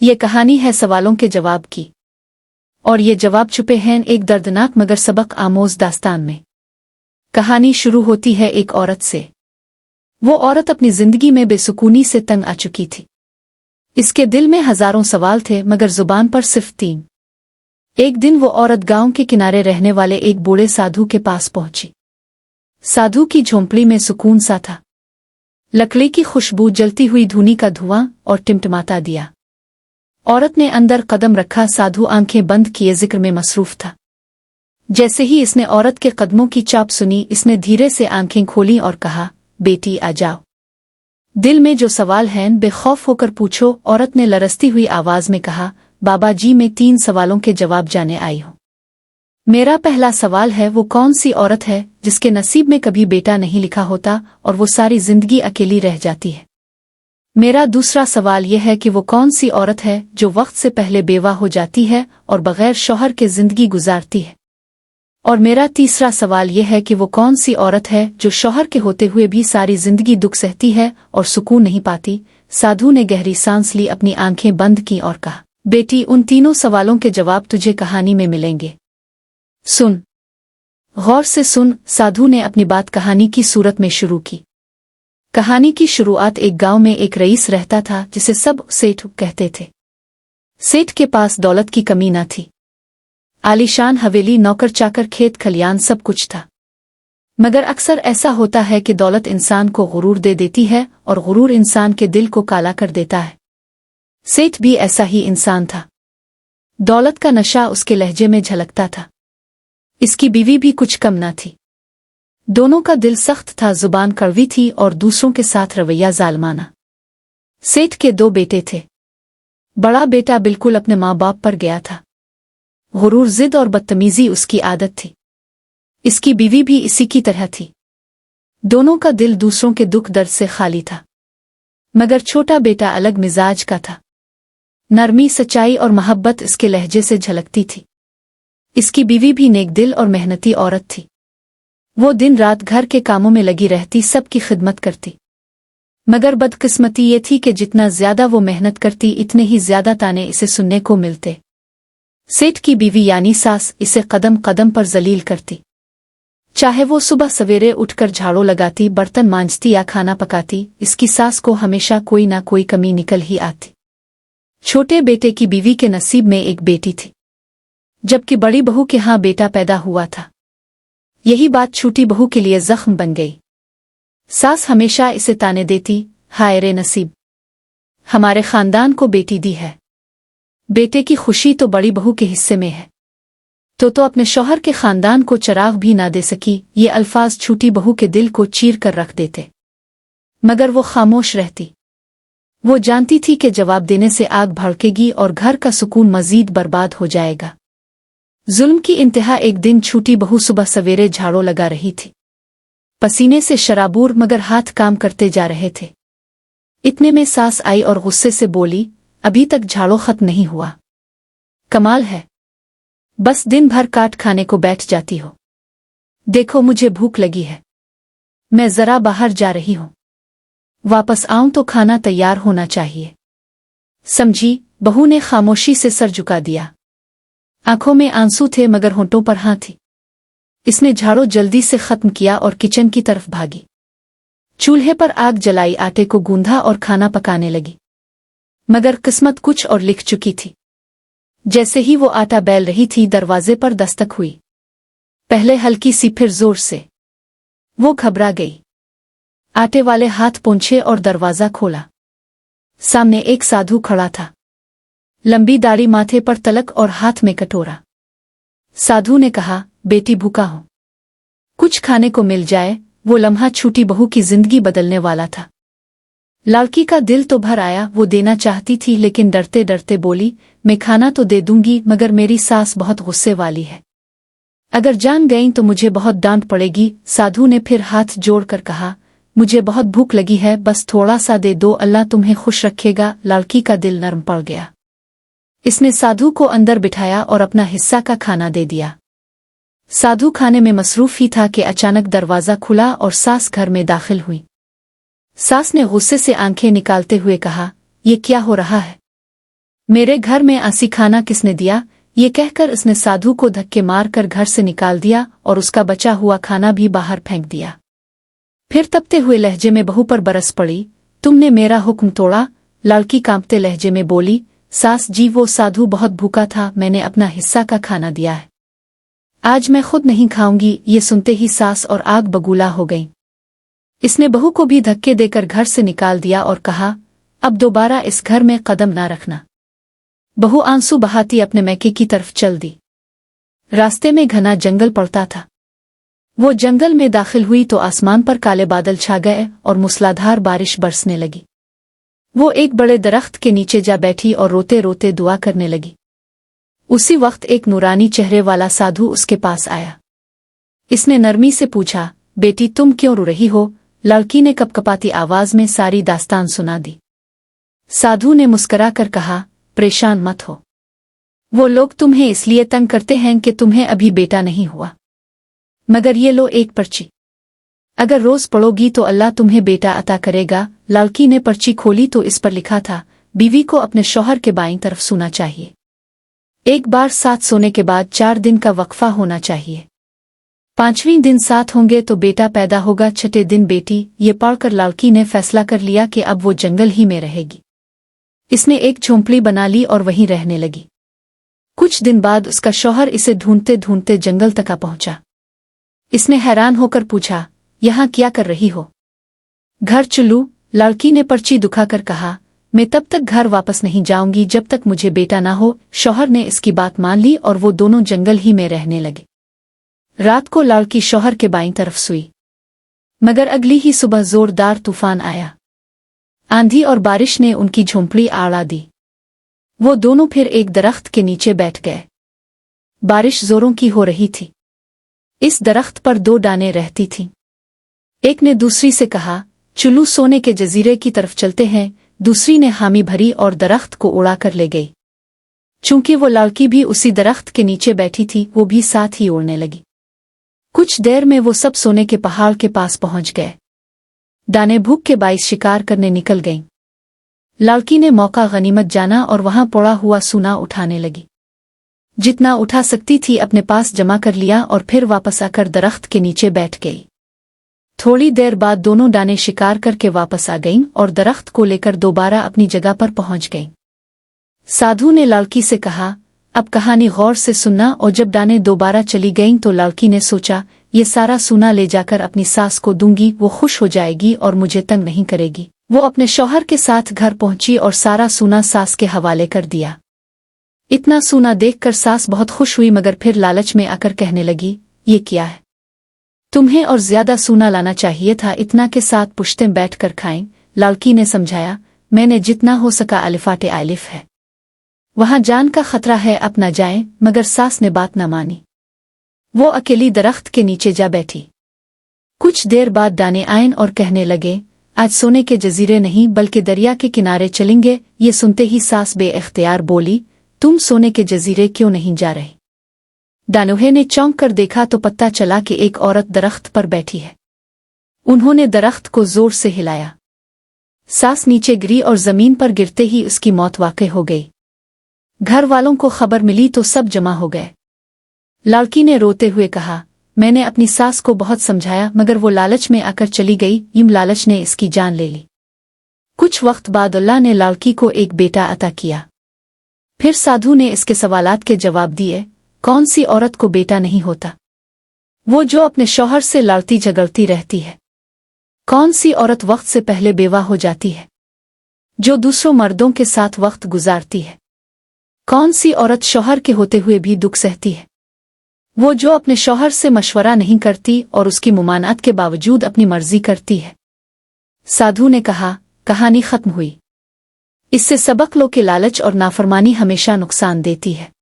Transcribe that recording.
ये कहानी है सवालों के जवाब की, और ये जवाब छुपे हैं एक दर्दनाक मगर सबक आमोज दास्तान में। कहानी शुरू होती है एक औरत से। वो औरत अपनी जिंदगी में बेसुकूनी से तंग आ चुकी थी। इसके दिल में हजारों सवाल थे मगर जुबान पर सिर्फ 3। एक दिन वो औरत गांव के किनारे रहने वाले एक बूढ़े साधु के पास पहुंची। साधु की झोंपड़ी में सुकून सा था। लकड़ी की खुशबू, जलती हुई धूनी का धुआं और टिमटिमाता दिया। औरत ने अंदर कदम रखा। साधु आंखें बंद किए जिक्र में मसरूफ था। जैसे ही इसने औरत के कदमों की चाप सुनी, इसने धीरे से आंखें खोली और कहा, बेटी आ जाओ। दिल में जो सवाल हैं बेखौफ होकर पूछो। औरत ने लरसती हुई आवाज में कहा, बाबा जी, मैं 3 सवालों के जवाब जाने आई हूं। मेरा पहला सवाल है, वो कौन सी औरत है जिसके नसीब में कभी बेटा नहीं लिखा होता और वो सारी जिंदगी अकेली रह जाती है। मेरा दूसरा सवाल यह है कि वो कौन सी औरत है जो वक्त से पहले बेवा हो जाती है और बगैर शौहर के जिंदगी गुजारती है। और मेरा तीसरा सवाल यह है कि वो कौन सी औरत है जो शौहर के होते हुए भी सारी जिंदगी दुख सहती है और सुकून नहीं पाती। साधु ने गहरी सांस ली, अपनी आंखें बंद की और कहा, बेटी, उन तीनों सवालों के जवाब तुझे कहानी में मिलेंगे। सुन, गौर से सुन। साधु ने अपनी बात कहानी की सूरत में शुरू की। कहानी की शुरुआत एक गांव में एक रईस रहता था जिसे सब सेठ कहते थे। सेठ के पास दौलत की कमी न थी। आलीशान हवेली, नौकर चाकर, खेत खलियान, सब कुछ था। मगर अक्सर ऐसा होता है कि दौलत इंसान को गुरूर दे देती है और गुरूर इंसान के दिल को काला कर देता है। सेठ भी ऐसा ही इंसान था। दौलत का नशा उसके लहजे में झलकता था। इसकी बीवी भी कुछ कम न थी। दोनों का दिल सख्त था, जुबान कड़वी थी और दूसरों के साथ रवैया जालमाना। सेठ के 2 बेटे थे। बड़ा बेटा बिल्कुल अपने माँ बाप पर गया था। गुरूर, जिद और बदतमीजी उसकी आदत थी। इसकी बीवी भी इसी की तरह थी। दोनों का दिल दूसरों के दुख दर्द से खाली था। मगर छोटा बेटा अलग मिजाज का था। नरमी, सच्चाई और मोहब्बत इसके लहजे से झलकती थी। इसकी बीवी भी नेक दिल और मेहनती औरत थी। वो दिन रात घर के कामों में लगी रहती, सबकी खिदमत करती। मगर बदकिस्मती ये थी कि जितना ज्यादा वो मेहनत करती, इतने ही ज्यादा ताने इसे सुनने को मिलते। सेठ की बीवी यानी सास इसे कदम कदम पर जलील करती। चाहे वो सुबह सवेरे उठकर झाड़ू लगाती, बर्तन मांजती या खाना पकाती, इसकी सास को हमेशा कोई ना कोई कमी निकल ही आती। छोटे बेटे की बीवी के नसीब में एक बेटी थी, जबकि बड़ी बहू के यहाँ बेटा पैदा हुआ था। यही बात छोटी बहू के लिए जख्म बन गई। सास हमेशा इसे ताने देती, हाय रे नसीब, हमारे खानदान को बेटी दी है। बेटे की खुशी तो बड़ी बहू के हिस्से में है, तो अपने शौहर के खानदान को चराग भी ना दे सकी। ये अल्फाज छोटी बहू के दिल को चीर कर रख देते। मगर वो खामोश रहती। वो जानती थी कि जवाब देने से आग भड़केगी और घर का सुकून मजीद बर्बाद हो जाएगा। जुल्म की इंतहा एक दिन छोटी बहू सुबह सवेरे झाड़ू लगा रही थी। पसीने से शराबूर, मगर हाथ काम करते जा रहे थे। इतने में सास आई और गुस्से से बोली, अभी तक झाड़ू खत्म नहीं हुआ। कमाल है, बस दिन भर काट खाने को बैठ जाती हो। देखो, मुझे भूख लगी है, मैं जरा बाहर जा रही हूं। वापस आऊं तो खाना तैयार होना चाहिए। समझी? बहू ने खामोशी से सर झुका दिया। आंखों में आंसू थे मगर होंठों पर हाँ थी। इसने झाड़ू जल्दी से खत्म किया और किचन की तरफ भागी। चूल्हे पर आग जलाई, आटे को गूंधा और खाना पकाने लगी। मगर किस्मत कुछ और लिख चुकी थी। जैसे ही वो आटा बेल रही थी, दरवाजे पर दस्तक हुई। पहले हल्की सी, फिर जोर से। वो घबरा गई। आटे वाले हाथ पहुंचे और दरवाजा खोला। सामने एक साधु खड़ा था। लंबी दाढ़ी, माथे पर तलक और हाथ में कटोरा। साधु ने कहा, बेटी, भूखा हो, कुछ खाने को मिल जाए। वो लम्हा छोटी बहू की जिंदगी बदलने वाला था। लड़की का दिल तो भर आया। वो देना चाहती थी लेकिन डरते डरते बोली, मैं खाना तो दे दूंगी मगर मेरी सास बहुत गुस्से वाली है। अगर जान गई तो मुझे बहुत डांट पड़ेगी। साधु ने फिर हाथ जोड़कर कहा, मुझे बहुत भूख लगी है, बस थोड़ा सा दे दो, अल्लाह तुम्हें खुश रखेगा। लड़की का दिल नरम पड़ गया। इसने साधु को अंदर बिठाया और अपना हिस्सा का खाना दे दिया। साधु खाने में मसरूफ ही था कि अचानक दरवाजा खुला और सास घर में दाखिल हुई। सास ने गुस्से से आंखें निकालते हुए कहा, ये क्या हो रहा है? मेरे घर में आसी खाना किसने दिया? ये कहकर उसने साधु को धक्के मार कर घर से निकाल दिया और उसका बचा हुआ खाना भी बाहर फेंक दिया। फिर तपते हुए लहजे में बहू पर बरस पड़ी, तुमने मेरा हुक्म तोड़ा। लड़की कांपते लहजे में बोली, सास जी वो साधु बहुत भूखा था, मैंने अपना हिस्सा का खाना दिया है, आज मैं खुद नहीं खाऊंगी। ये सुनते ही सास और आग बगूला हो गईं। इसने बहू को भी धक्के देकर घर से निकाल दिया और कहा, अब दोबारा इस घर में कदम ना रखना। बहू आंसू बहाती अपने मैके की तरफ चल दी। रास्ते में घना जंगल पड़ता था। वो जंगल में दाखिल हुई तो आसमान पर काले बादल छा गए और मूसलाधार बारिश बरसने लगी। वो एक बड़े दरख्त के नीचे जा बैठी और रोते रोते दुआ करने लगी। उसी वक्त एक नूरानी चेहरे वाला साधु उसके पास आया। इसने नरमी से पूछा, बेटी तुम क्यों रो रही हो? लड़की ने कपकपाती आवाज में सारी दास्तान सुना दी। साधु ने मुस्करा कर कहा, परेशान मत हो, वो लोग तुम्हें इसलिए तंग करते हैं कि तुम्हें अभी बेटा नहीं हुआ, मगर ये लो एक पर्ची, अगर रोज पढ़ोगी तो अल्लाह तुम्हें बेटा अता करेगा। लड़की ने पर्ची खोली तो इस पर लिखा था, बीवी को अपने शौहर के बाईं तरफ सोना चाहिए, एक बार साथ सोने के बाद 4 दिन का वक्फा होना चाहिए, 5वें दिन साथ होंगे तो बेटा पैदा होगा, 6ठे दिन बेटी। ये पढ़कर लड़की ने फैसला कर लिया कि अब वो जंगल ही में रहेगी। इसने एक झोंपड़ी बना ली और वहीं रहने लगी। कुछ दिन बाद उसका शौहर इसे ढूंढते ढूंढते जंगल तक आ पहुंचा। इसने हैरान होकर पूछा, यहाँ क्या कर रही हो? घर चलूं? लड़की ने पर्ची दुखाकर कहा, मैं तब तक घर वापस नहीं जाऊंगी जब तक मुझे बेटा ना हो। शौहर ने इसकी बात मान ली और वो दोनों जंगल ही में रहने लगे। रात को लड़की शौहर के बाईं तरफ सोई, मगर अगली ही सुबह जोरदार तूफान आया। आंधी और बारिश ने उनकी झोंपड़ी आड़ा दी। वो दोनों फिर एक दरख्त के नीचे बैठ गए। बारिश जोरों की हो रही थी। इस दरख्त पर 2 डाने रहती थीं। एक ने दूसरी से कहा, चलो सोने के जजीरे की तरफ चलते हैं। दूसरी ने हामी भरी और दरख्त को उड़ाकर ले गई। चूंकि वो लड़की भी उसी दरख्त के नीचे बैठी थी, वो भी साथ ही उड़ने लगी। कुछ देर में वो सब सोने के पहाड़ के पास पहुंच गए। दाने भूख के बाइस शिकार करने निकल गईं। लड़की ने मौका गनीमत जाना और वहां पड़ा हुआ सोना उठाने लगी। जितना उठा सकती थी अपने पास जमा कर लिया और फिर वापस आकर दरख्त के नीचे बैठ गई। थोड़ी देर बाद दोनों दाने शिकार करके वापस आ गईं और दरख्त को लेकर दोबारा अपनी जगह पर पहुंच गईं। साधु ने लड़की से कहा, अब कहानी गौर से सुनना। और जब दाने दोबारा चली गईं तो लड़की ने सोचा, ये सारा सोना ले जाकर अपनी सास को दूंगी, वो खुश हो जाएगी और मुझे तंग नहीं करेगी। वो अपने शौहर के साथ घर पहुंची और सारा सोना सास के हवाले कर दिया। इतना सोना देखकर सास बहुत खुश हुई, मगर फिर लालच में आकर कहने लगी, ये क्या है? तुम्हें और ज्यादा सोना लाना चाहिए था, इतना के साथ पुश्तें बैठ कर खाएं। लड़की ने समझाया, मैंने जितना हो सका अलिफाटे आलिफ है, वहां जान का खतरा है, अब न जाएं। मगर सास ने बात न मानी। वो अकेली दरख्त के नीचे जा बैठी। कुछ देर बाद दाने आए और कहने लगे, आज सोने के जजीरे नहीं बल्कि दरिया के किनारे चलेंगे। ये सुनते ही सास बेइख्तियार बोली, तुम सोने के जजीरे क्यों नहीं जा रहे? दानोहे ने चौंक कर देखा तो पता चला कि एक औरत दरख्त पर बैठी है। उन्होंने दरख्त को जोर से हिलाया। सास नीचे गिरी और जमीन पर गिरते ही उसकी मौत वाक़ई हो गई। घर वालों को खबर मिली तो सब जमा हो गए। लड़की ने रोते हुए कहा, मैंने अपनी सास को बहुत समझाया, मगर वो लालच में आकर चली गई। यूं लालच ने इसकी जान ले ली। कुछ वक्त बाद अल्लाह ने लड़की को एक बेटा अता किया। फिर साधु ने इसके सवालात के जवाब दिए। कौन सी औरत को बेटा नहीं होता? वो जो अपने शौहर से लड़ती झगड़ती रहती है। कौन सी औरत वक्त से पहले बेवा हो जाती है? जो दूसरों मर्दों के साथ वक्त गुजारती है। कौन सी औरत शौहर के होते हुए भी दुख सहती है? वो जो अपने शौहर से मशवरा नहीं करती और उसकी मुमानात के बावजूद अपनी मर्जी करती है। साधु ने कहा, कहानी खत्म हुई। इससे सबक लो कि लालच और नाफरमानी हमेशा नुकसान देती है।